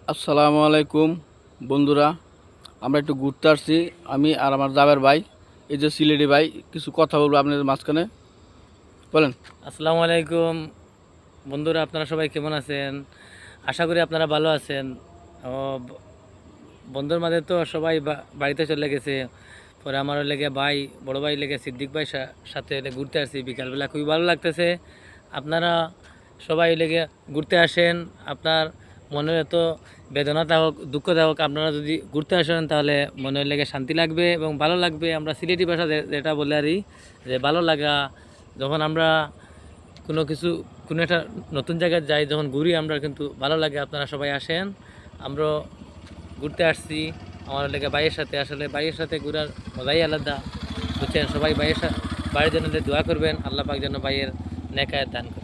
আসসালামু আলাইকুম বন্ধুরা, আমরা একটু ঘুরতে আসছি। আমি আর আমার জাবের ভাই, এই যে সিলেটি ভাই, কিছু কথা বলবো আপনাদের মাঝখানে। বলেন। আসসালামু আলাইকুম বন্ধুরা, আপনারা সবাই কেমন আছেন? আশা করি আপনারা ভালো আছেন। ও ব- বন্ধুর মাঝে তো সবাই বাড়িতে চলে গেছে। পরে আমার লেগে ভাই, বড় ভাই লেগে সিদ্দিক ভাই সাথে ঘুরতে আসছি বিকালবেলা, খুবই ভালো লাগতেছে। আপনারা সবাই লেগে ঘুরতে আসেন। আপনার মনের এত বেদনা থাকুক, দুঃখ থাকুক, আপনারা যদি ঘুরতে আসেন তাহলে মনের লেগে শান্তি লাগবে এবং ভালো লাগবে। আমরা সিলেটি ভাষা যেটা বলে আরই, যে ভালো লাগা, যখন আমরা কোনো একটা নতুন জায়গায় যাই, যখন ঘুরি আমরা কিন্তু ভালো লাগে। আপনারা সবাই আসেন, আমরা ঘুরতে আসছি আমার লেগে ভাইয়ের সাথে। আসলে ভাইয়ের সাথে ঘুরার মজাই আলাদা, বুঝছেন? সবাই ভাইয়ের জন্য দোয়া করবেন, আল্লাহ পাক যেন ভাইয়ের নেকায় দান করে।